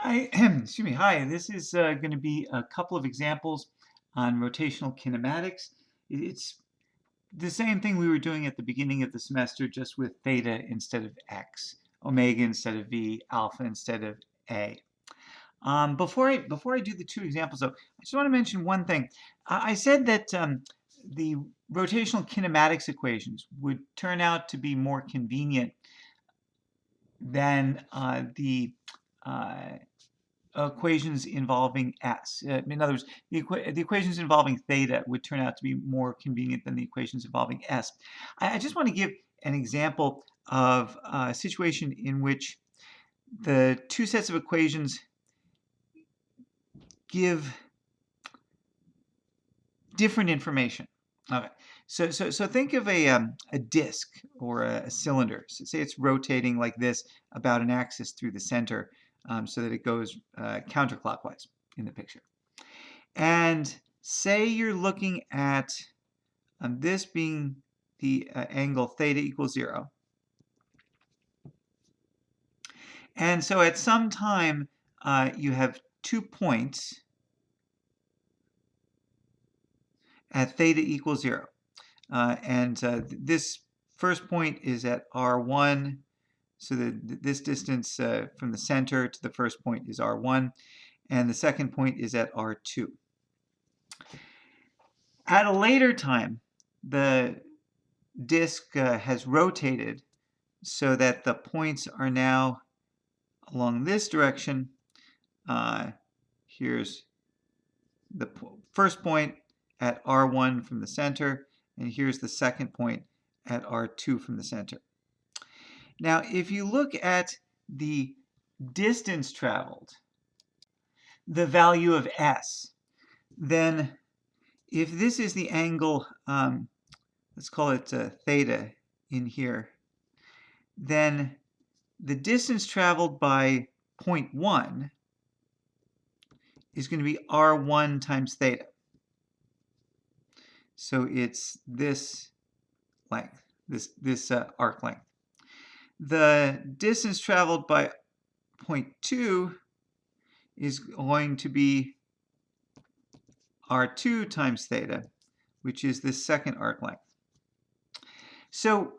Excuse me. Hi, this is going to be a couple of examples on rotational kinematics. It's the same thing we were doing at the beginning of the semester, just with theta instead of x, omega instead of v, alpha instead of a. Before I do the two examples, though, I just want to mention one thing. I said that the rotational kinematics equations would turn out to be more convenient than the uh, equations involving s. In other words, the equations involving theta would turn out to be more convenient than the equations involving s. I just want to give an example of a situation in which the two sets of equations give different information. Okay, so think of a disk or a cylinder. So say it's rotating like this about an axis through the center, so that it goes counterclockwise in the picture. And say you're looking at this being the angle theta equals 0. And so at some time, you have 2 points at theta equals 0. This first point is at R1. So this distance from the center to the first point is R1. And the second point is at R2. At a later time, the disk has rotated so that the points are now along this direction. Here's the first point at R1 from the center, and here's the second point at R2 from the center. Now, if you look at the distance traveled, the value of s, then if this is the angle, let's call it theta in here, then the distance traveled by point 1 is going to be R1 times theta. So it's this length, this arc length. The distance traveled by point 2 is going to be R2 times theta, which is this second arc length. So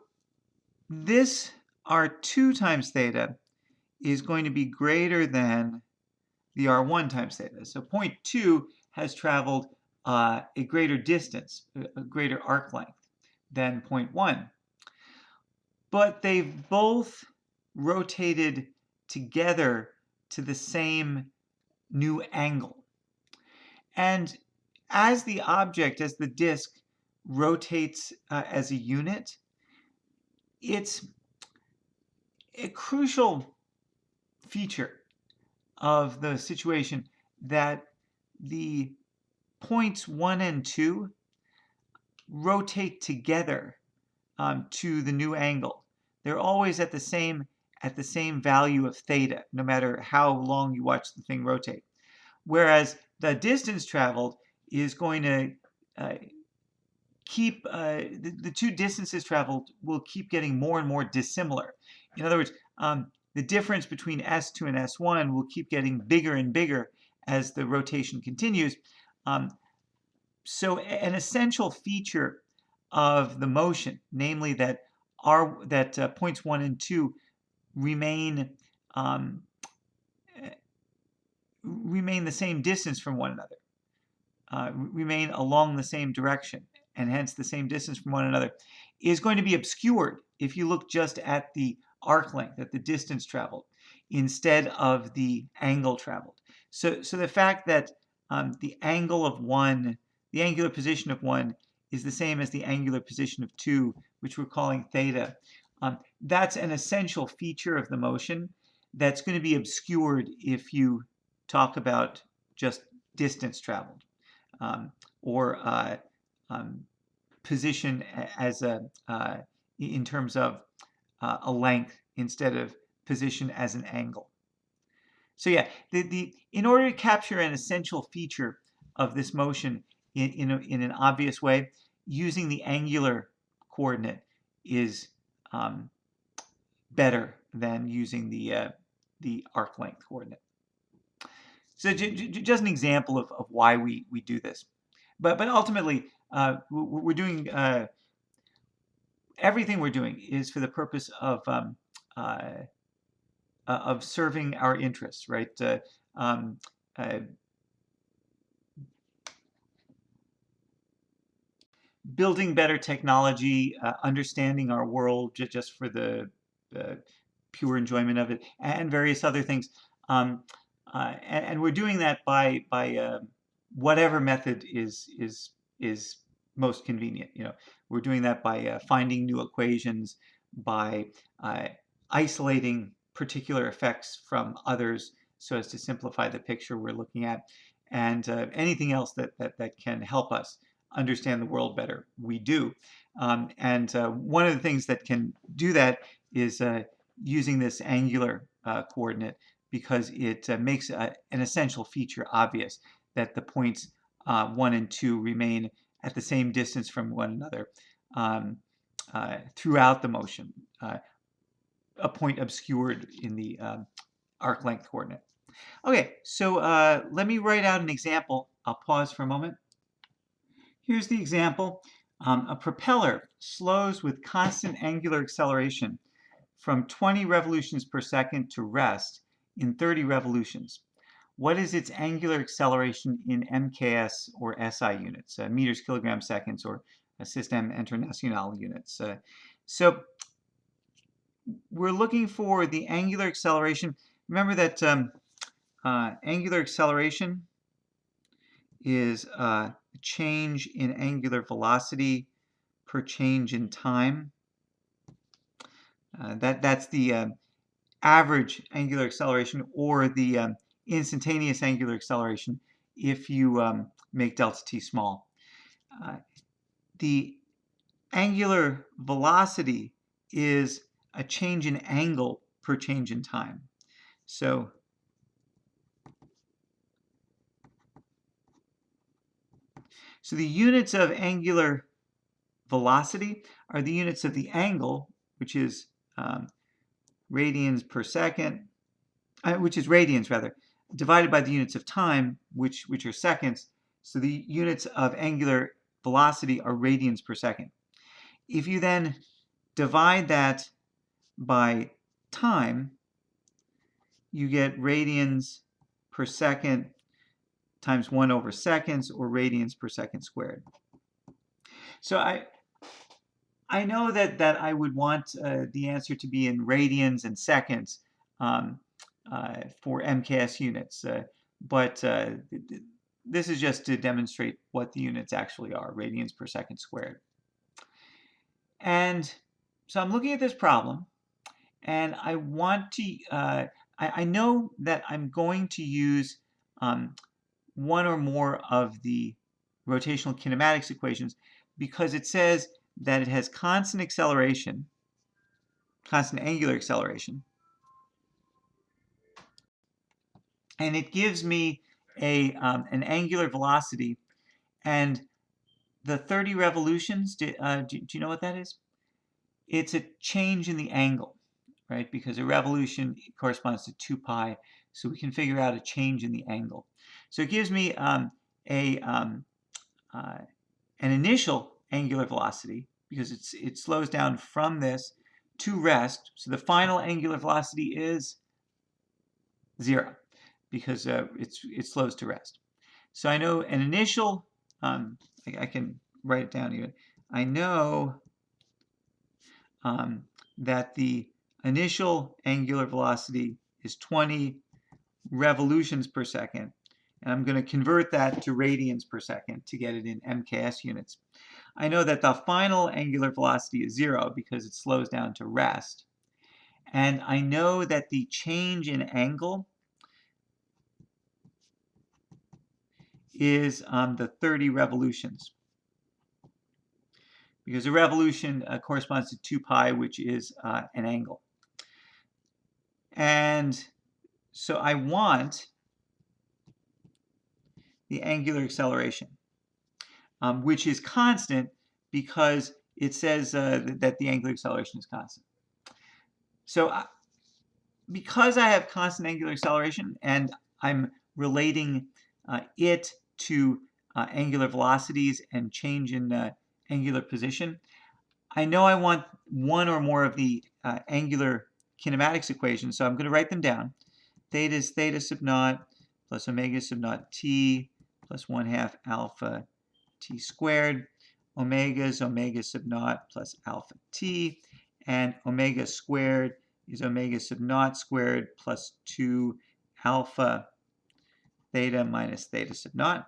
this R2 times theta is going to be greater than the R1 times theta. So point 2 has traveled a greater distance, a greater arc length than point 1. But they've both rotated together to the same new angle. And as the object, as the disk rotates as a unit, it's a crucial feature of the situation that the points 1 and 2 rotate together to the new angle. They're always at the same value of theta, no matter how long you watch the thing rotate. Whereas the distance traveled is going to keep the two distances traveled will keep getting more and more dissimilar. In other words, the difference between S2 and S1 will keep getting bigger and bigger as the rotation continues. So an essential feature of the motion, namely that points 1 and 2 remain the same distance from one another, remain along the same direction, and hence the same distance from one another, is going to be obscured if you look just at the arc length, at the distance traveled, instead of the angle traveled. So the fact that the angular position of 1 is the same as the angular position of 2, which we're calling theta, that's an essential feature of the motion that's going to be obscured if you talk about just distance traveled, or position as in terms of a length instead of position as an angle. So yeah, in order to capture an essential feature of this motion in an obvious way, using the angular coordinate is better than using the arc length coordinate. So just an example of why we do this. But ultimately, we're doing everything we're doing is for the purpose of serving our interests, right? Um, uh, Building better technology, understanding our world just for the uh, pure enjoyment of it, and various other things. And we're doing that by whatever method is most convenient. You know, we're doing that by finding new equations, by uh, isolating particular effects from others so as to simplify the picture we're looking at, and anything else that can help us understand the world better, we do. And one of the things that can do that is using this angular coordinate, because it makes an essential feature obvious, that the points 1 and 2 remain at the same distance from one another throughout the motion, a point obscured in the arc length coordinate. Okay, so let me write out an example. I'll pause for a moment. Here's the example. A propeller slows with constant angular acceleration from 20 revolutions per second to rest in 30 revolutions. What is its angular acceleration in MKS or SI units, meters, kilograms, seconds, or Système International units? So we're looking for the angular acceleration. Remember that angular acceleration is change in angular velocity per change in time. That's the average angular acceleration, or the instantaneous angular acceleration if you make delta t small. The angular velocity is a change in angle per change in time. So the units of angular velocity are the units of the angle, which is radians per second, which is radians rather, divided by the units of time, which are seconds. So the units of angular velocity are radians per second. If you then divide that by time, you get radians per second times 1 over seconds, or radians per second squared. So I know that I would want the answer to be in radians and seconds for MKS units, but this is just to demonstrate what the units actually are, radians per second squared. And so I'm looking at this problem, and I want to, I know that I'm going to use one or more of the rotational kinematics equations, because it says that it has constant acceleration, constant angular acceleration, and it gives me an angular velocity, and the 30 revolutions, do you know what that is? It's a change in the angle, right? Because a revolution corresponds to 2 pi, so we can figure out a change in the angle. So it gives me an initial angular velocity, because it slows down from this to rest. So the final angular velocity is 0, because it slows to rest. So I know an initial, I can write it down even. I know that the initial angular velocity is 20 revolutions per second. And I'm going to convert that to radians per second to get it in MKS units. I know that the final angular velocity is 0 because it slows down to rest. And I know that the change in angle is the 30 revolutions, because a revolution corresponds to 2 pi, which is an angle. And so I want the angular acceleration, which is constant because it says that the angular acceleration is constant. So because I have constant angular acceleration and I'm relating it to angular velocities and change in angular position. I know I want one or more of the angular kinematics equations, so I'm going to write them down. Theta is theta sub naught plus omega sub naught t plus 1/2 alpha t squared. Omega is omega sub naught plus alpha t, and omega squared is omega sub naught squared plus 2 alpha theta minus theta sub naught.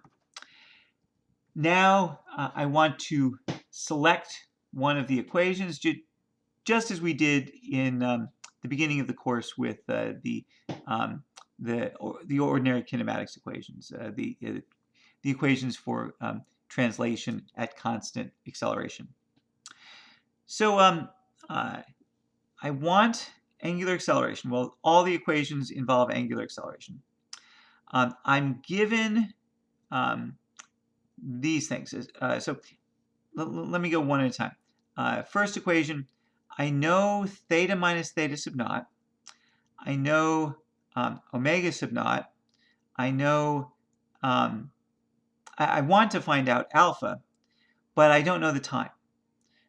Now I want to select one of the equations, just as we did in the beginning of the course with the ordinary kinematics equations, the equations for translation at constant acceleration. So I want angular acceleration. Well, all the equations involve angular acceleration. I'm given these things. So let me go one at a time. First equation, I know theta minus theta sub naught. I know omega sub naught. I know I want to find out alpha, but I don't know the time.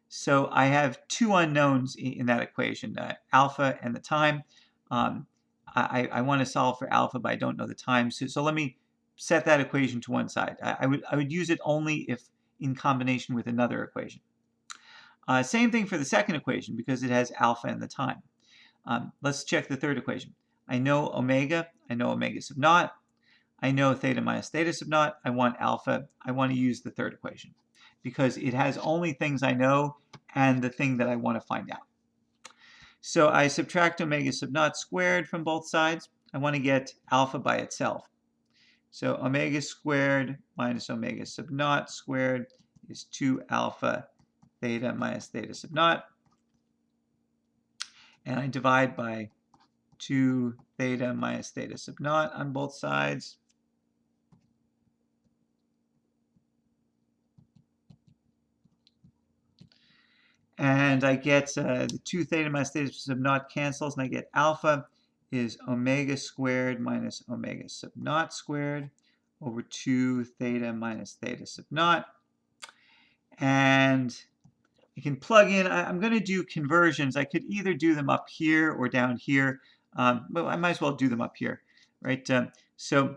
So I have two unknowns in that equation, alpha and the time. I want to solve for alpha, but I don't know the time. So let me set that equation to one side. I would use it only if in combination with another equation. Same thing for the second equation because it has alpha and the time. Let's check the third equation. I know omega sub naught. I know theta minus theta sub naught. I want alpha. I want to use the third equation because it has only things I know and the thing that I want to find out. So I subtract omega sub naught squared from both sides. I want to get alpha by itself. So omega squared minus omega sub naught squared is 2 alpha theta minus theta sub naught. And I divide by 2 theta minus theta sub naught on both sides. And I get the 2 theta minus theta sub naught cancels, and I get alpha is omega squared minus omega sub naught squared over 2 theta minus theta sub naught. And you can plug in. I'm going to do conversions. I could either do them up here or down here. But I might as well do them up here, right? So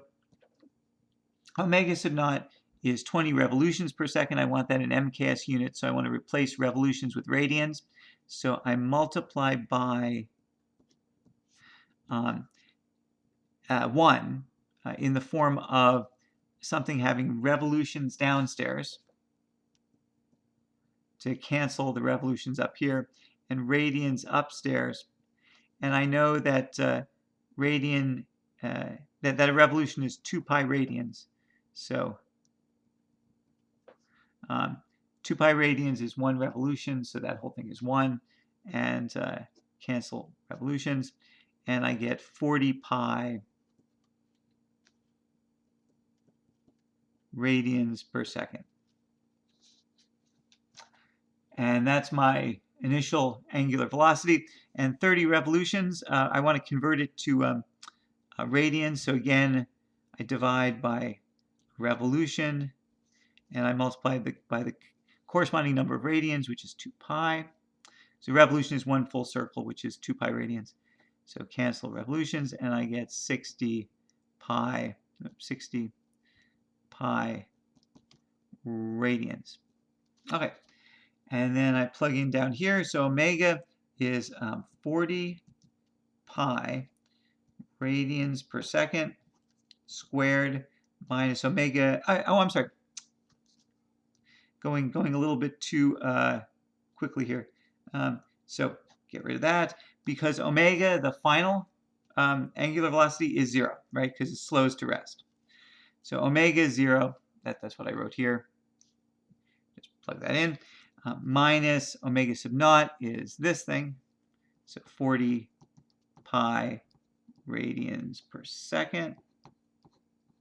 omega sub naught is 20 revolutions per second. I want that in MKS units, so I want to replace revolutions with radians. So I multiply by 1 in the form of something having revolutions downstairs to cancel the revolutions up here, and radians upstairs. And I know that that a revolution is 2 pi radians. So 2 pi radians is 1 revolution, so that whole thing is 1, and cancel revolutions, and I get 40 pi radians per second. And that's my initial angular velocity. And 30 revolutions, I want to convert it to radians. So again, I divide by revolution, and I multiply by the corresponding number of radians, which is 2 pi. So revolution is 1 full circle, which is 2 pi radians. So cancel revolutions, and I get 60 pi radians. Okay, and then I plug in down here. So omega is 40 pi radians per second squared minus omega. I'm sorry. Going a little bit too quickly here. So get rid of that because omega, the final angular velocity, is 0, right? Because it slows to rest. So omega is 0. That's what I wrote here. Just plug that in. Minus omega sub naught is this thing. So 40 pi radians per second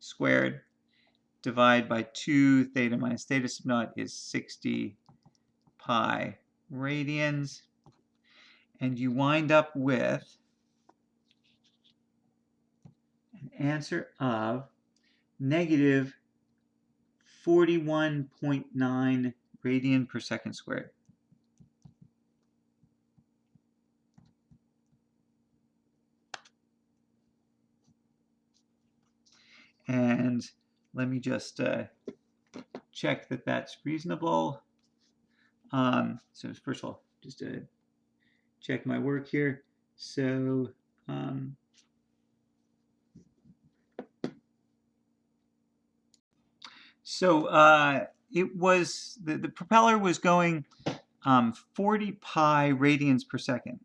squared. Divide by 2 theta minus theta sub naught is 60 pi radians. And you wind up with an answer of negative 41.9 radian per second squared. And let me just check that that's reasonable. So first of all, just check my work here. So it was the propeller was going 40 pi radians per second.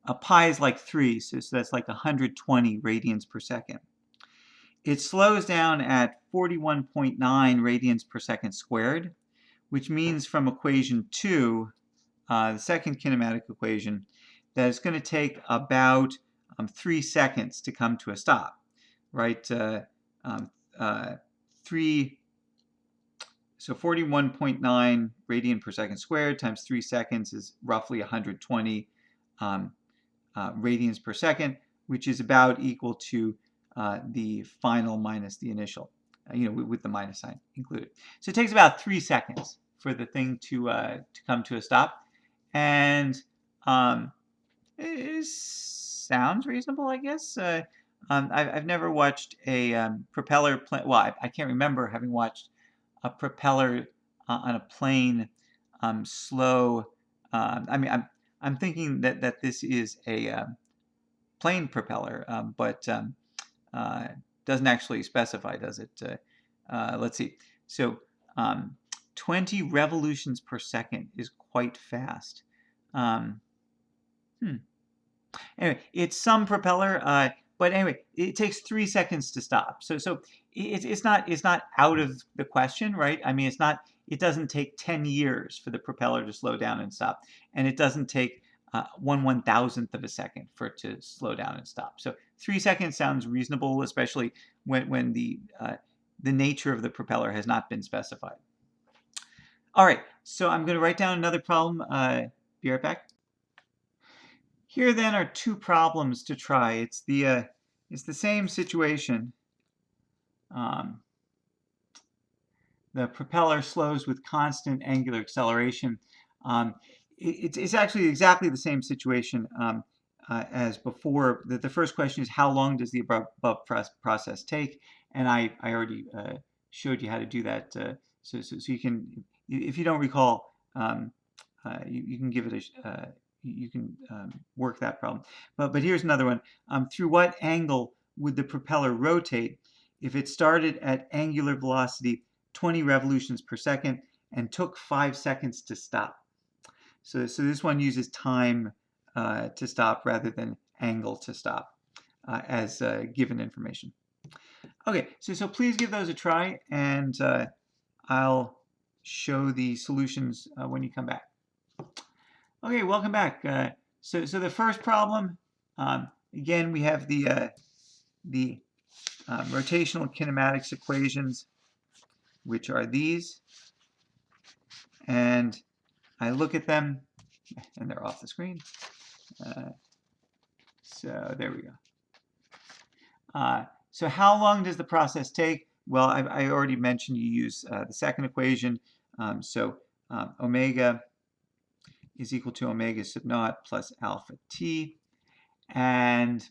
A pi is like 3, so that's like 120 radians per second. It slows down at 41.9 radians per second squared, which means from equation 2, the second kinematic equation, that it's going to take about 3 seconds to come to a stop, right? 41.9 radian per second squared times 3 seconds is roughly 120 radians per second, which is about equal to the final minus the initial, with the minus sign included. So it takes about 3 seconds for the thing to come to a stop, and it sounds reasonable, I guess. I've never watched a propeller plane. Well, I can't remember having watched a propeller on a plane slow. I mean, I'm thinking that this is a plane propeller, but doesn't actually specify, does it? Let's see. So 20 revolutions per second is quite fast. Anyway, it's some propeller, but anyway, it takes 3 seconds to stop. So it's not out of the question, right? I mean, it doesn't take 10 years for the propeller to slow down and stop, and it doesn't take 1/1000th of a second for it to slow down and stop. So 3 seconds sounds reasonable, especially when the nature of the propeller has not been specified. All right, so I'm going to write down another problem. Be right back. Here then are 2 problems to try. It's the same situation. The propeller slows with constant angular acceleration. It's actually exactly the same situation as before. The first question is, how long does the above process take? And I already showed you how to do that. So you can, if you don't recall, you can give it a you can work that problem. But here's another one. Through what angle would the propeller rotate if it started at angular velocity 20 revolutions per second and took 5 seconds to stop? So this one uses time to stop rather than angle to stop as given information. Okay, so please give those a try, and I'll show the solutions when you come back. Okay, welcome back. So the first problem, again, we have the rotational kinematics equations, which are these, and I look at them, and they're off the screen. So there we go. So how long does the process take? Well, I already mentioned you use the second equation. Omega is equal to omega sub naught plus alpha t. And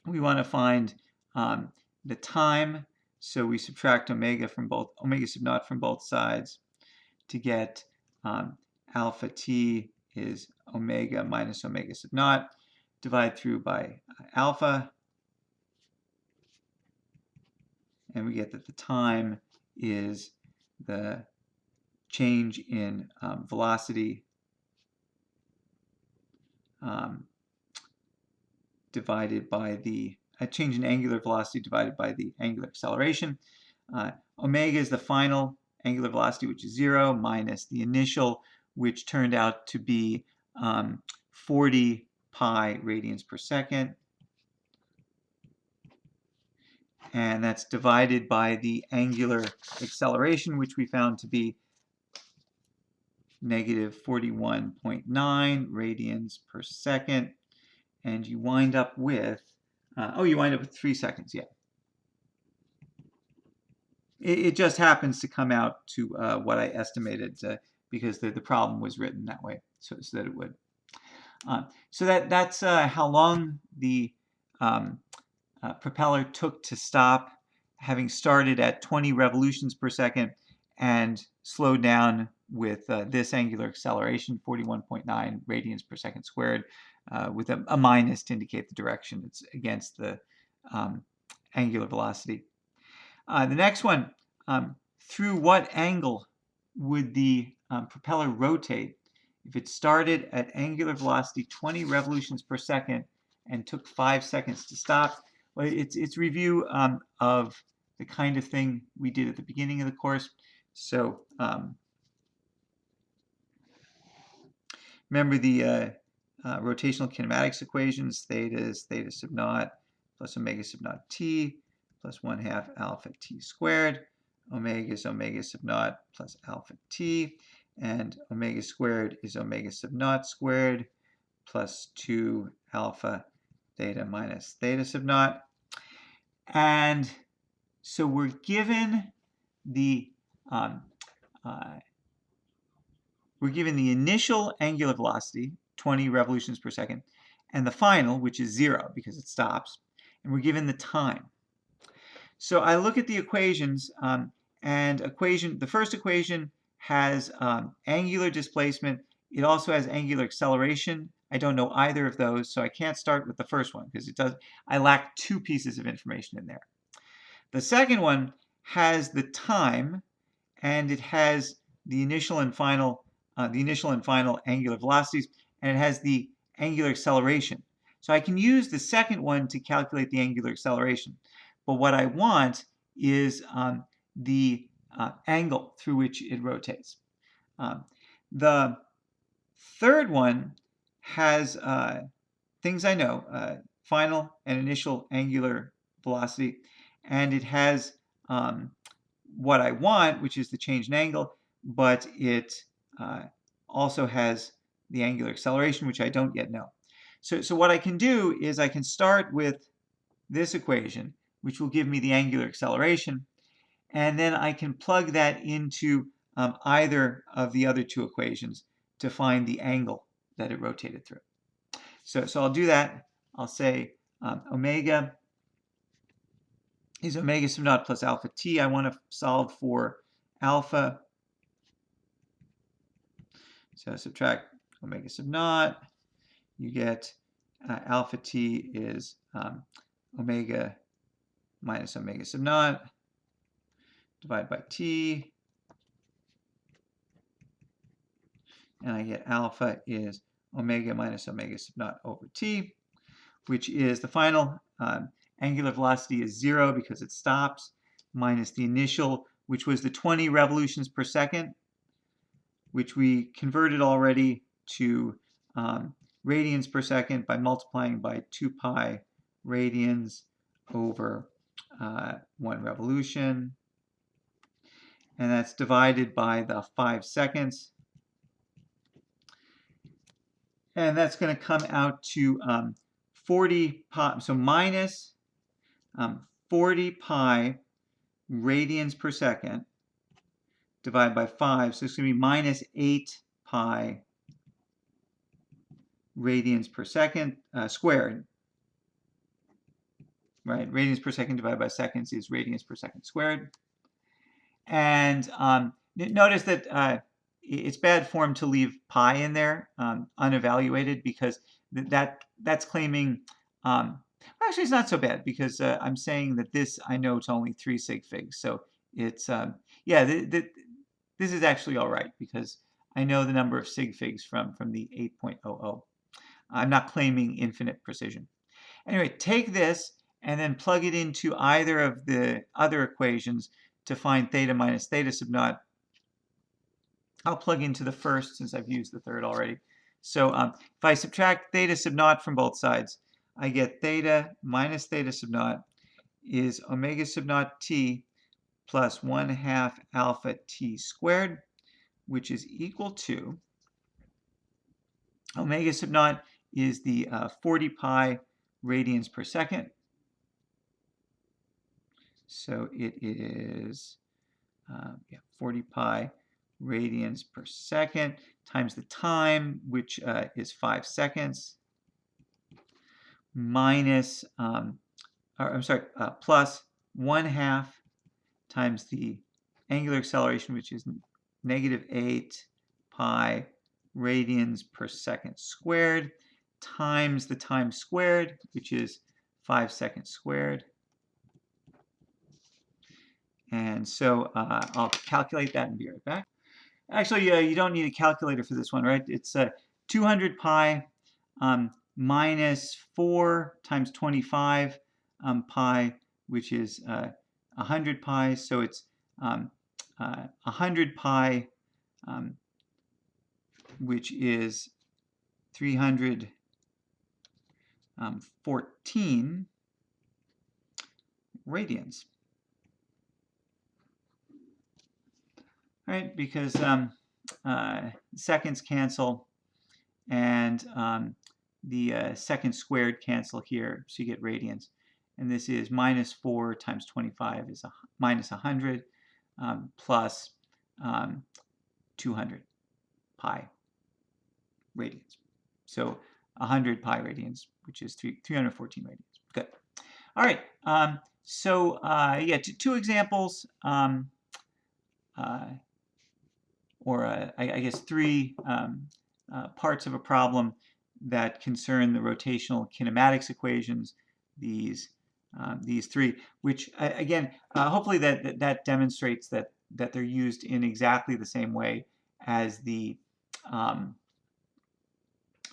we want to find the time. So we subtract omega sub naught from both sides to get alpha t is omega minus omega sub naught. Divide through by alpha. And we get that the time is the change in velocity divided by the change in angular velocity divided by the angular acceleration. Omega is the final angular velocity, which is 0, minus the initial, which turned out to be 40 pi radians per second. And that's divided by the angular acceleration, which we found to be negative 41.9 radians per second. And you wind up with Oh, you wind up with 3 seconds, yeah. It just happens to come out to what I estimated because the problem was written that way, so that it would. So that's how long the um, propeller took to stop, having started at 20 revolutions per second and slowed down with this angular acceleration, 41.9 radians per second squared, with a minus to indicate the direction. It's against the angular velocity. The next one, through what angle would the propeller rotate if it started at angular velocity 20 revolutions per second and took 5 seconds to stop? Well, it's review of the kind of thing we did at the beginning of the course. So remember the rotational kinematics equations. Theta is theta sub naught plus omega sub naught t plus 1/2 alpha t squared. Omega is omega sub naught plus alpha t, and omega squared is omega sub naught squared plus 2 alpha theta minus theta sub naught. And so we're given the initial angular velocity, 20 revolutions per second, and the final, which is 0 because it stops, and we're given the time. So I look at the equations, and the first equation has angular displacement. It also has angular acceleration. I don't know either of those, so I can't start with the first one because I lack 2 pieces of information in there. The second one has the time, and it has the initial and final angular velocities, and it has the angular acceleration. So I can use the second one to calculate the angular acceleration. But what I want is the angle through which it rotates. The third one has things I know, final and initial angular velocity, and it has what I want, which is the change in angle, but it also has the angular acceleration, which I don't yet know. So what I can do is I can start with this equation, which will give me the angular acceleration, and then I can plug that into either of the other 2 equations to find the angle that it rotated through. So I'll do that. I'll say omega is omega sub naught plus alpha t. I want to solve for alpha. So subtract omega sub naught. You get alpha t is omega minus omega sub naught divided by t. And I get alpha is omega minus omega sub naught over t, which is the final angular velocity is 0 because it stops, minus the initial, which was the 20 revolutions per second, which we converted already to radians per second by multiplying by 2 pi radians over 1 revolution. And that's divided by the 5 seconds. And that's going to come out to 40 pi, so minus 40 pi radians per second divided by 5. So it's going to be minus 8 pi radians per second squared. Right, radians per second divided by seconds is radians per second squared. And notice that it's bad form to leave pi in there unevaluated because that's claiming, actually it's not so bad because I'm saying that this, I know it's only 3 sig figs. So it's, yeah, this is actually all right because I know the number of sig figs from the 8.00. I'm not claiming infinite precision. Anyway, take this and then plug it into either of the other equations to find theta minus theta sub naught. I'll plug into the first since I've used the third already. So if I subtract theta sub naught from both sides, I get theta minus theta sub naught is omega sub naught t plus 1/2 alpha t squared, which is equal to omega sub naught is the 40 pi radians per second So it is 40 pi radians per second times the time, which is 5 seconds, minus, plus 1/2 times the angular acceleration, which is -8 pi radians per second squared, times the time squared, which is 5 seconds squared. And so I'll calculate that and be right back. Actually, you don't need a calculator for this one, right? It's 200 pi minus 4 times 25 pi, which is 100 pi. So it's 100 pi, which is 314 radians. Right, because seconds cancel, and the second squared cancel here, so you get radians. And this is minus 4 times 25 is minus 100 plus 200 pi radians. So 100 pi radians, which is 314 radians. Good. All right. So yeah, two examples. Or I guess three parts of a problem that concern the rotational kinematics equations, these three, which again, hopefully that demonstrates that they're used in exactly the same way as the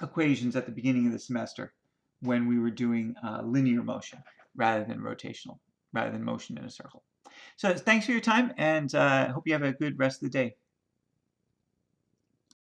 equations at the beginning of the semester when we were doing linear motion rather than rotational, rather than motion in a circle. So thanks for your time, and I hope you have a good rest of the day.